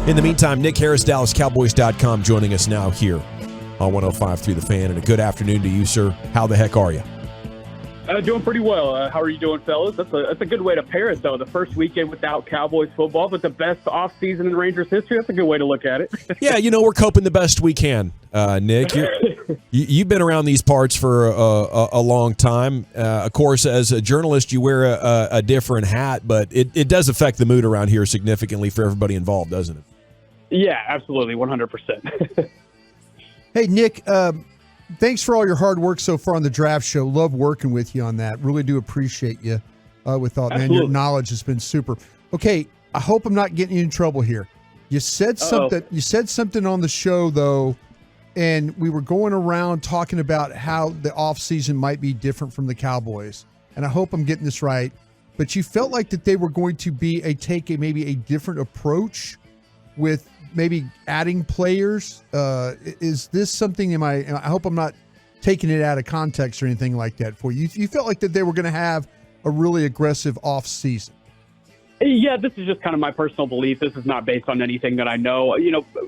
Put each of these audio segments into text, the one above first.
In the meantime, Nick Harris, DallasCowboys.com, joining us now here on 105.3 The Fan. And a good afternoon to you, sir. How the heck are you? Doing pretty well. How are you doing, fellas? That's a good way to pair it, though. The first weekend without Cowboys football, but the best offseason in Rangers history. That's a good way to look at it. Yeah, we're coping the best we can, Nick. You've been around these parts for a long time. Of course, as a journalist, you wear a different hat, but it does affect the mood around here significantly for everybody involved, doesn't it? Yeah, absolutely, 100%. Hey, Nick, thanks for all your hard work so far on the draft show. Love working with you on that. Really do appreciate you with all, man. Your knowledge has been super. Okay, I hope I'm not getting you in trouble here. You said something. You said something on the show though, and we were going around talking about how the offseason might be different from the Cowboys. And I hope I'm getting this right. But you felt like that they were going to be maybe a different approach with maybe adding players. Is this something? I hope I'm not taking it out of context or anything like that for you. You felt like that they were going to have a really aggressive off season. Yeah, this is just kind of my personal belief. This is not based on anything that I know.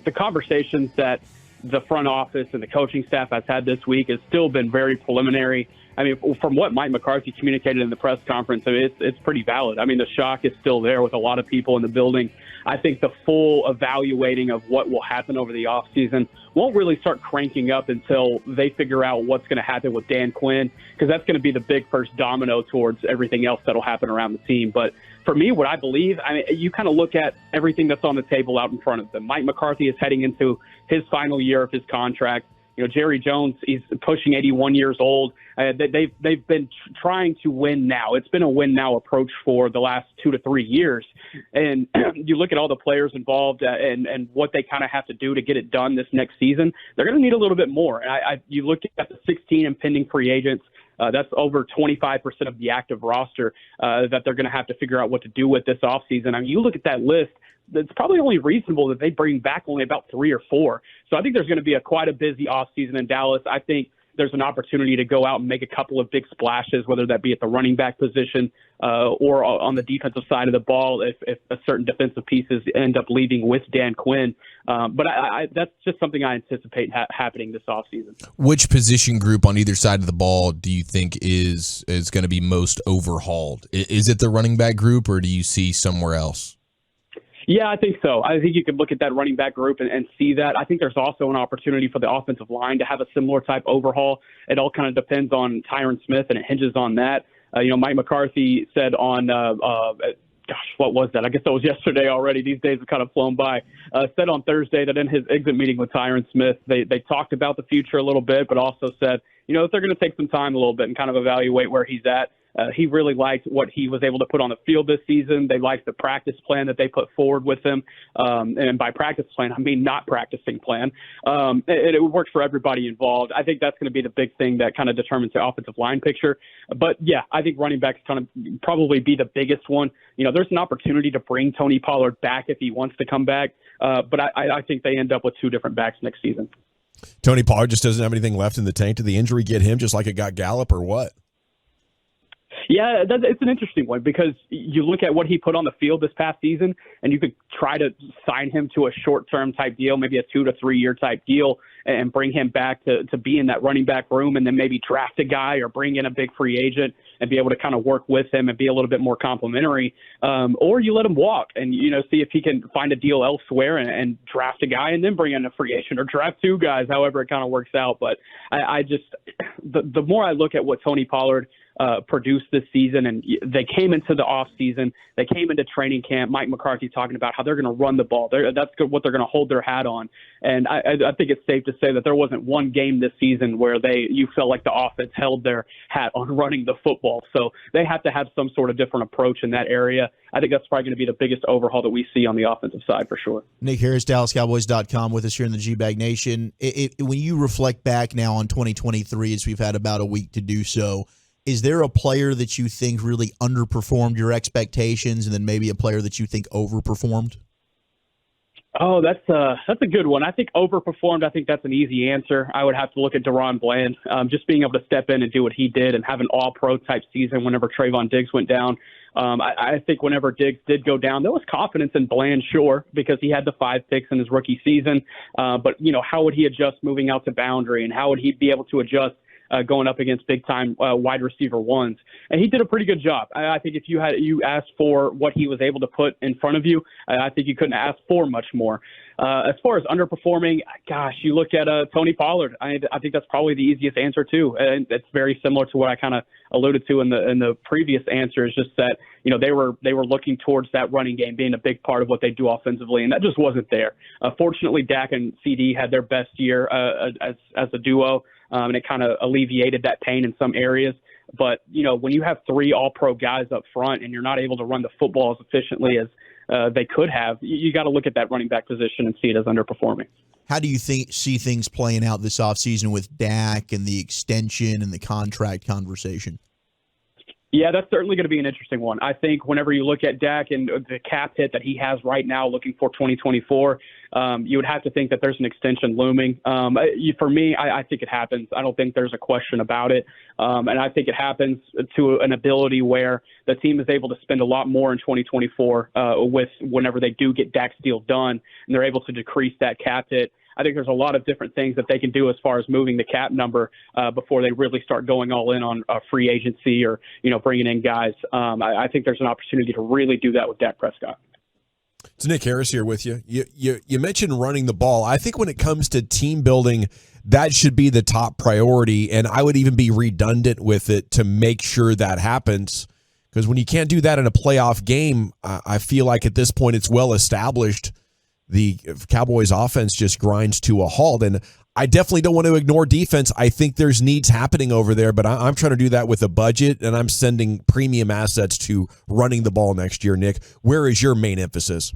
The conversations that the front office and the coaching staff has had this week has still been very preliminary. I mean, from what Mike McCarthy communicated in the press conference, it's pretty valid. I mean, the shock is still there with a lot of people in the building. I think the full evaluating of what will happen over the offseason won't really start cranking up until they figure out what's going to happen with Dan Quinn, because that's going to be the big first domino towards everything else that'll happen around the team. But for me, what I believe, you kind of look at everything that's on the table out in front of them. Mike McCarthy is heading into his final year of his contract. Jerry Jones, he's pushing 81 years old. They've been trying to win now. It's been a win now approach for the last 2 to 3 years. And you look at all the players involved and what they kind of have to do to get it done this next season. They're going to need a little bit more. You look at the 16 impending free agents. That's over 25% of the active roster that they're going to have to figure out what to do with this offseason. I mean, you look at that list, it's probably only reasonable that they bring back only about 3 or 4. So I think there's going to be quite a busy offseason in Dallas. I think there's an opportunity to go out and make a couple of big splashes, whether that be at the running back position or on the defensive side of the ball if a certain defensive pieces end up leaving with Dan Quinn. But that's just something I anticipate happening this offseason. Which position group on either side of the ball do you think is going to be most overhauled? Is it the running back group, or do you see somewhere else? Yeah, I think so. I think you could look at that running back group and see that. I think there's also an opportunity for the offensive line to have a similar type overhaul. It all kind of depends on Tyron Smith, and it hinges on that. Mike McCarthy said on, what was that? I guess that was yesterday already. These days have kind of flown by. Said on Thursday that in his exit meeting with Tyron Smith, they talked about the future a little bit, but also said, that they're going to take some time a little bit and kind of evaluate where he's at. He really liked what he was able to put on the field this season. They liked the practice plan that they put forward with him. And by practice plan, I mean not practicing plan. It worked for everybody involved. I think that's going to be the big thing that kind of determines the offensive line picture. But, yeah, I think running backs kind of probably be the biggest one. There's an opportunity to bring Tony Pollard back if he wants to come back. But I think they end up with 2 different backs next season. Tony Pollard just doesn't have anything left in the tank. Did the injury get him just like it got Gallup, or what? Yeah, it's an interesting one because you look at what he put on the field this past season, and you could try to sign him to a short-term type deal, maybe a 2 to 3 year type deal, and bring him back to be in that running back room, and then maybe draft a guy or bring in a big free agent and be able to kind of work with him and be a little bit more complimentary. Or you let him walk and, see if he can find a deal elsewhere and draft a guy and then bring in a free agent or draft 2 guys, however it kind of works out. But the more I look at what Tony Pollard produced this season, and they came into the off season, they came into training camp, Mike McCarthy talking about how they're going to run the ball. That's what they're going to hold their hat on. And I think it's safe to say that there wasn't one game this season where you felt like the offense held their hat on running the football. So they have to have some sort of different approach in that area. I think that's probably going to be the biggest overhaul that we see on the offensive side for sure. Nick Harris, DallasCowboys.com with us here in the GBag Nation. When you reflect back now on 2023, as we've had about a week to do so, is there a player that you think really underperformed your expectations, and then maybe a player that you think overperformed? Oh, that's a good one. I think overperformed. I think that's an easy answer. I would have to look at Deron Bland. Just being able to step in and do what he did and have an all-pro type season whenever Trayvon Diggs went down. I think whenever Diggs did go down, there was confidence in Bland, sure, because he had the 5 picks in his rookie season. But, how would he adjust moving out to boundary, and how would he be able to adjust going up against big-time wide receiver ones? And he did a pretty good job. I think if you asked for what he was able to put in front of you, I think you couldn't ask for much more. As far as underperforming, gosh, you look at Tony Pollard. I think that's probably the easiest answer too, and it's very similar to what I kind of alluded to in the previous answer. Is just that they were looking towards that running game being a big part of what they do offensively, and that just wasn't there. Fortunately, Dak and CD had their best year as a duo, and it kind of alleviated that pain in some areas. But when you have 3 All-Pro guys up front and you're not able to run the football as efficiently as they could have, you got to look at that running back position and see it as underperforming. How do you see things playing out this offseason with Dak and the extension and the contract conversation? Yeah, that's certainly going to be an interesting one. I think whenever you look at Dak and the cap hit that he has right now looking for 2024, you would have to think that there's an extension looming. For me, I think it happens. I don't think there's a question about it. And I think it happens to an ability where the team is able to spend a lot more in 2024 with whenever they do get Dak's deal done, and they're able to decrease that cap hit. I think there's a lot of different things that they can do as far as moving the cap number before they really start going all in on free agency or, bringing in guys. I think there's an opportunity to really do that with Dak Prescott. It's Nick Harris here with you. You mentioned running the ball. I think when it comes to team building, that should be the top priority, and I would even be redundant with it to make sure that happens, because when you can't do that in a playoff game, I feel like at this point it's well established the Cowboys offense just grinds to a halt. And I definitely don't want to ignore defense. I think there's needs happening over there, but I'm trying to do that with a budget, and I'm sending premium assets to running the ball next year. Nick, where is your main emphasis?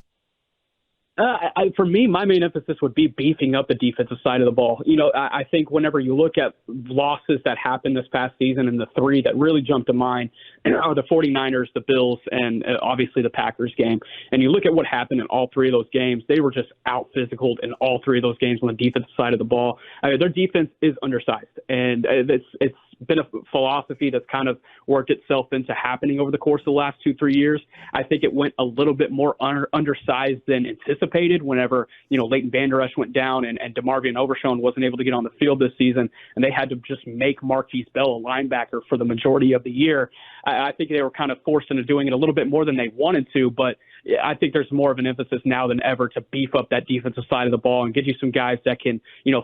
For me, my main emphasis would be beefing up the defensive side of the ball. I think whenever you look at losses that happened this past season, and the 3 that really jumped to mind are the 49ers, the Bills, and obviously the Packers game. And you look at what happened in all 3 of those games, they were just out-physicaled in all 3 of those games on the defensive side of the ball. Their defense is undersized, and it's been a philosophy that's kind of worked itself into happening over the course of the last 2-3 years. I think it went a little bit more undersized than anticipated whenever, Leighton Vander Esch went down and DeMarvion Overshown wasn't able to get on the field this season, and they had to just make Marquise Bell a linebacker for the majority of the year. I think they were kind of forced into doing it a little bit more than they wanted to, but I think there's more of an emphasis now than ever to beef up that defensive side of the ball and get you some guys that can,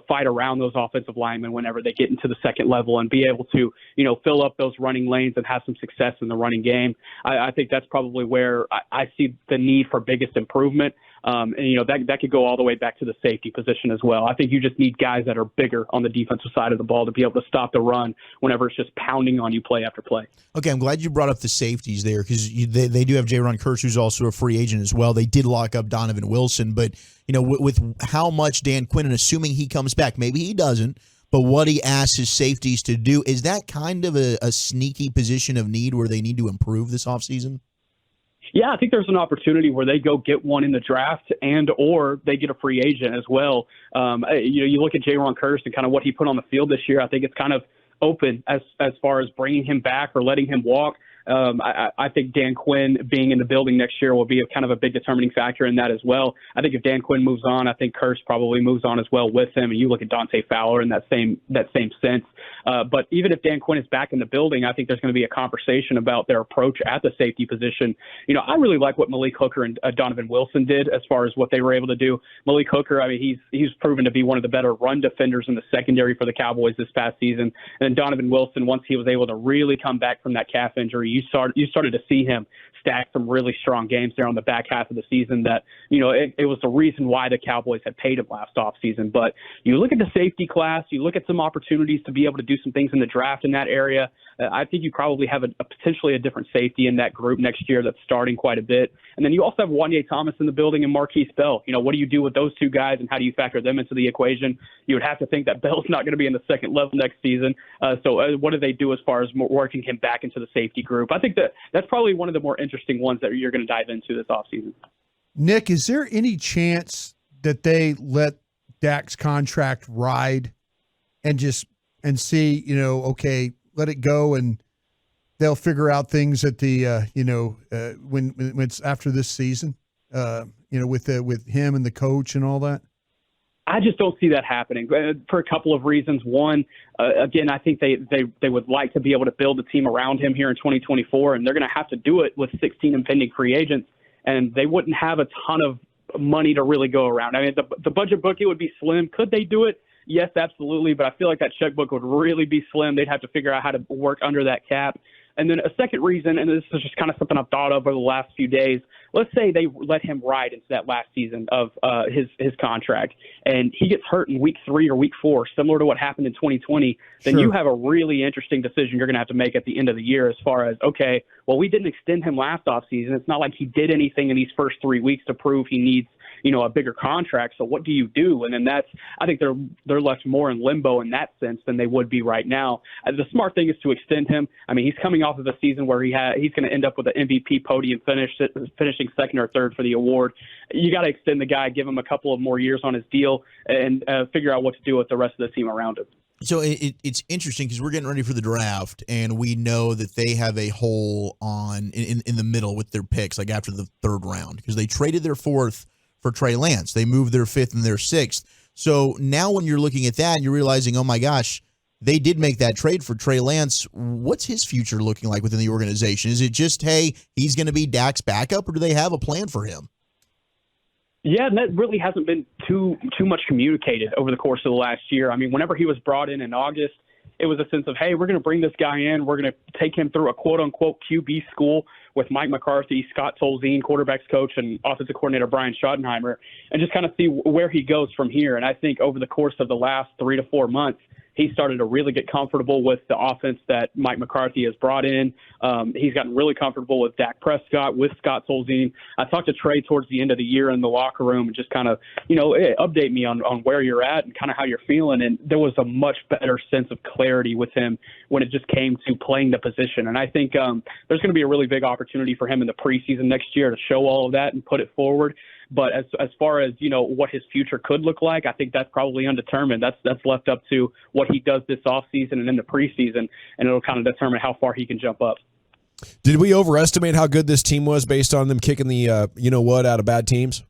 fight around those offensive linemen whenever they get into the second level and be able to, fill up those running lanes and have some success in the running game. I think that's probably where I see the need for biggest improvement. And that could go all the way back to the safety position as well. I think you just need guys that are bigger on the defensive side of the ball to be able to stop the run whenever it's just pounding on you play after play. Okay, I'm glad you brought up the safeties there, because they do have Jaron Kearse, who's also a free agent as well. They did lock up Donovan Wilson, but with how much Dan Quinn, and assuming he comes back, maybe he doesn't, but what he asks his safeties to do, is that kind of a sneaky position of need where they need to improve this offseason? Yeah, I think there's an opportunity where they go get one in the draft or they get a free agent as well. You look at Jaron Kearse and kind of what he put on the field this year. I think it's kind of open as far as bringing him back or letting him walk. I think Dan Quinn being in the building next year will be a kind of a big determining factor in that as well. I think if Dan Quinn moves on, I think Kearse probably moves on as well with him. And you look at Dante Fowler in that same sense. But even if Dan Quinn is back in the building, I think there's going to be a conversation about their approach at the safety position. I really like what Malik Hooker and Donovan Wilson did as far as what they were able to do. Malik Hooker, he's proven to be one of the better run defenders in the secondary for the Cowboys this past season. And Donovan Wilson, once he was able to really come back from that calf injury, you started to see him stack some really strong games there on the back half of the season that, it was the reason why the Cowboys had paid him last offseason. But you look at the safety class, you look at some opportunities to be able to do some things in the draft in that area. I think you probably have potentially a different safety in that group next year that's starting quite a bit. And then you also have Wanye Thomas in the building and Marquise Bell. What do you do with those two guys and how do you factor them into the equation? You would have to think that Bell's not going to be in the second level next season. So what do they do as far as working him back into the safety group? I think that's probably one of the more interesting ones that you're going to dive into this offseason. Nick, is there any chance that they let Dak's contract ride and see, okay, let it go and they'll figure out things at the when it's after this season, with him and the coach and all that? I just don't see that happening for a couple of reasons. One, again, I think they would like to be able to build a team around him here in 2024, and they're going to have to do it with 16 impending free agents, and they wouldn't have a ton of money to really go around. I mean, the budget book, it would be slim. Could they do it? Yes, absolutely, but I feel like that checkbook would really be slim. They'd have to figure out how to work under that cap. And then a second reason, and this is just kind of something I've thought of over the last few days, let's say they let him ride into that last season of his contract, and he gets hurt in week 3 or week 4, similar to what happened in 2020, then Sure. you have a really interesting decision you're going to have to make at the end of the year as far as, okay, well, we didn't extend him last offseason. It's not like he did anything in these first 3 weeks to prove he needs a bigger contract. So what do you do? And then I think they're left more in limbo in that sense than they would be right now. The smart thing is to extend him. I mean, he's coming off of a season where he's going to end up with an MVP podium finishing second or third for the award. You got to extend the guy, give him a couple of more years on his deal, and figure out what to do with the rest of the team around him. So it's interesting because we're getting ready for the draft, and we know that they have a hole in the middle with their picks, like after the 3rd round, because they traded their 4th for Trey Lance. They moved their 5th and their 6th. So now when you're looking at that and you're realizing, oh my gosh, they did make that trade for Trey Lance. What's his future looking like within the organization? Is it just, hey, he's going to be Dak's backup, or do they have a plan for him? Yeah, and that really hasn't been too much communicated over the course of the last year. I mean, whenever he was brought in August, it was a sense of, hey, we're going to bring this guy in. We're going to take him through a quote-unquote QB school with Mike McCarthy, Scott Tolzien, quarterbacks coach, and offensive coordinator Brian Schottenheimer, and just kind of see where he goes from here. And I think over the course of the last 3 to 4 months, he started to really get comfortable with the offense that Mike McCarthy has brought in. He's gotten really comfortable with Dak Prescott, with Scott Tolzien. I talked to Trey towards the end of the year in the locker room and just kind of, update me on where you're at and kind of how you're feeling. And there was a much better sense of clarity with him when it just came to playing the position. And I think there's going to be a really big opportunity for him in the preseason next year to show all of that and put it forward. But as far as, what his future could look like, I think that's probably undetermined. That's left up to what he does this offseason and in the preseason, and it'll kind of determine how far he can jump up. Did we overestimate how good this team was based on them kicking the out of bad teams?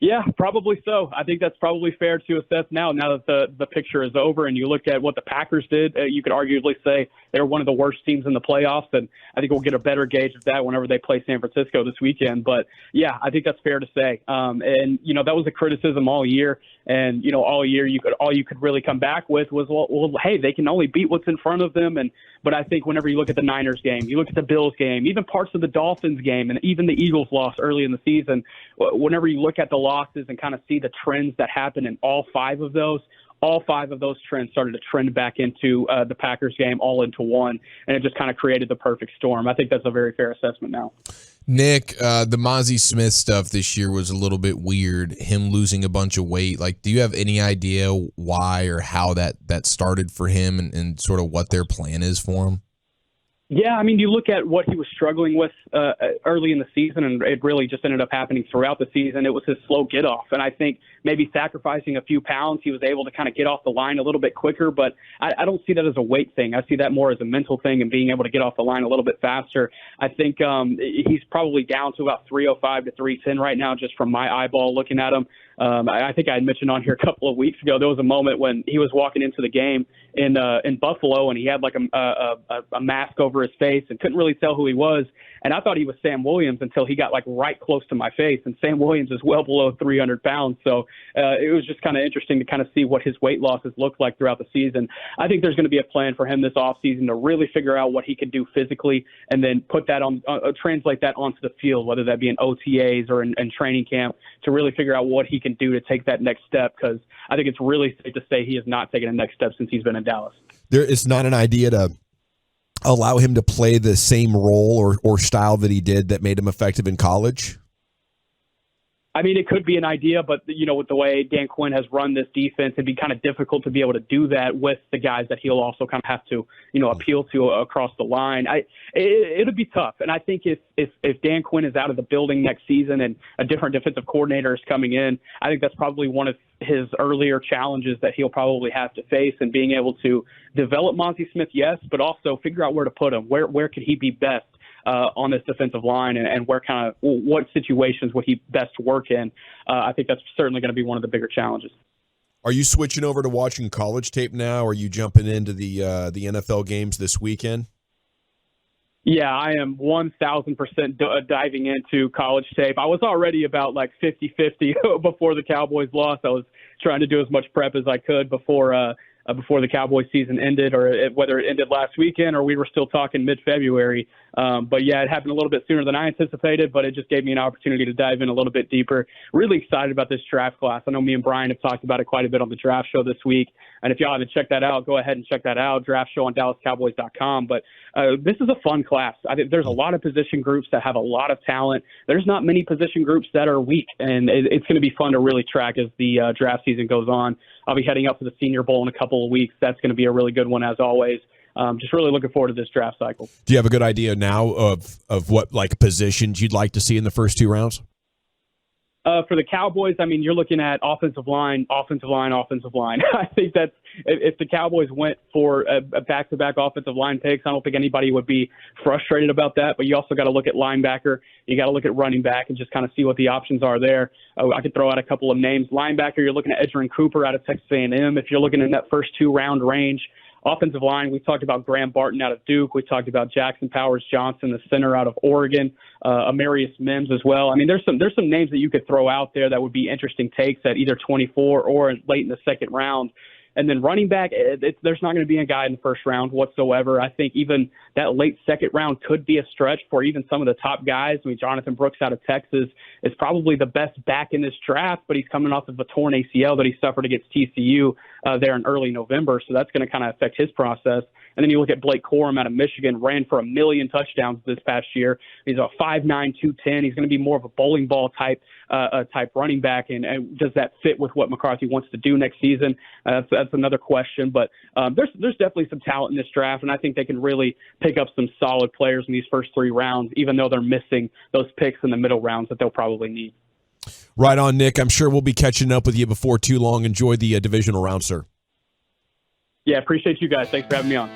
Yeah, probably so. I think that's probably fair to assess now that the picture is over and you look at what the Packers did. You could arguably say they're one of the worst teams in the playoffs, and I think we'll get a better gauge of that whenever they play San Francisco this weekend. But, yeah, I think that's fair to say. And that was a criticism all year. And, all year all you could really come back with was, well, hey, they can only beat what's in front of them. But I think whenever you look at the Niners game, you look at the Bills game, even parts of the Dolphins game, and even the Eagles loss early in the season, whenever you look at the losses and kind of see the trends that happen in all 5 of those trends started to trend back into the Packers game, all into one, and it just kind of created the perfect storm. I think that's a very fair assessment now. Nick, the Mozzie Smith stuff this year was a little bit weird, him losing a bunch of weight. Like, do you have any idea why or how that started for him and sort of what their plan is for him? Yeah, I mean, you look at what he was struggling with early in the season, and it really just ended up happening throughout the season. It was his slow get-off, and I think maybe sacrificing a few pounds, he was able to kind of get off the line a little bit quicker, but I don't see that as a weight thing. I see that more as a mental thing and being able to get off the line a little bit faster. I think he's probably down to about 305 to 310 right now, just from my eyeball looking at him. I think I had mentioned on here a couple of weeks ago, there was a moment when he was walking into the game in Buffalo, and he had like a mask over his face and couldn't really tell who he was. And I thought he was Sam Williams until he got like right close to my face. And Sam Williams is well below 300 pounds. So it was just kind of interesting to kind of see what his weight losses looked like throughout the season. I think there's going to be a plan for him this offseason to really figure out what he can do physically and then put that on, translate that onto the field, whether that be in OTAs or in training camp, to really figure out what he can do to take that next step. Because I think it's really safe to say he has not taken a next step since he's been in Dallas. It's not an idea to allow him to play the same role or style that he did that made him effective in college? I mean, it could be an idea, but, with the way Dan Quinn has run this defense, it'd be kind of difficult to be able to do that with the guys that he'll also kind of have to, appeal to across the line. It'll be tough. And I think if Dan Quinn is out of the building next season and a different defensive coordinator is coming in, I think that's probably one of his earlier challenges that he'll probably have to face, and being able to develop Mazi Smith, yes, but also figure out where to put him. Where could he be best on this defensive line, and what situations would he best work in? I think that's certainly going to be one of the bigger challenges. Are you switching over to watching college tape now, or are you jumping into the NFL games this weekend? Yeah, I am 1,000% diving into college tape. I was already about 50-50 before the Cowboys lost. I was trying to do as much prep as I could before the Cowboys season ended, or whether it ended last weekend or we were still talking mid-February. But yeah, it happened a little bit sooner than I anticipated, but it just gave me an opportunity to dive in a little bit deeper. Really excited about this draft class. I know me and Brian have talked about it quite a bit on the draft show this week. And if y'all haven't checked that out, go ahead and check that out. Draft show on DallasCowboys.com. But this is a fun class. I think there's a lot of position groups that have a lot of talent. There's not many position groups that are weak, and it's going to be fun to really track as the draft season goes on. I'll be heading up to the Senior Bowl in a couple of weeks. That's going to be a really good one, as always. Just really looking forward to this draft cycle. Do you have a good idea now of what positions you'd like to see in the first two rounds? For the Cowboys, I mean, you're looking at offensive line. I think that's, if the Cowboys went for a back-to-back offensive line picks, I don't think anybody would be frustrated about that. But you also got to look at linebacker. You got to look at running back and just kind of see what the options are there. I could throw out a couple of names. Linebacker, you're looking at Edgerrin Cooper out of Texas A&M. If you're looking in that first two-round range. Offensive line, we talked about Graham Barton out of Duke. We talked about Jackson Powers Johnson, the center out of Oregon, Amarius Mims as well. I mean, there's some names that you could throw out there that would be interesting takes at either 24 or late in the second round. And then running back, there's not going to be a guy in the first round whatsoever. I think even that late second round could be a stretch for even some of the top guys. I mean, Jonathan Brooks out of Texas is probably the best back in this draft, but he's coming off of a torn ACL that he suffered against TCU there in early November. So that's going to kind of affect his process. And then you look at Blake Corum out of Michigan, ran for 1 million touchdowns this past year. He's a 5'9", 210. He's going to be more of a bowling ball type running back. And does that fit with what McCarthy wants to do next season? That's another question. But there's definitely some talent in this draft, and I think they can really pick up some solid players in these first three rounds, even though they're missing those picks in the middle rounds that they'll probably need. Right on, Nick. I'm sure we'll be catching up with you before too long. Enjoy the divisional round, sir. Yeah, appreciate you guys. Thanks for having me on.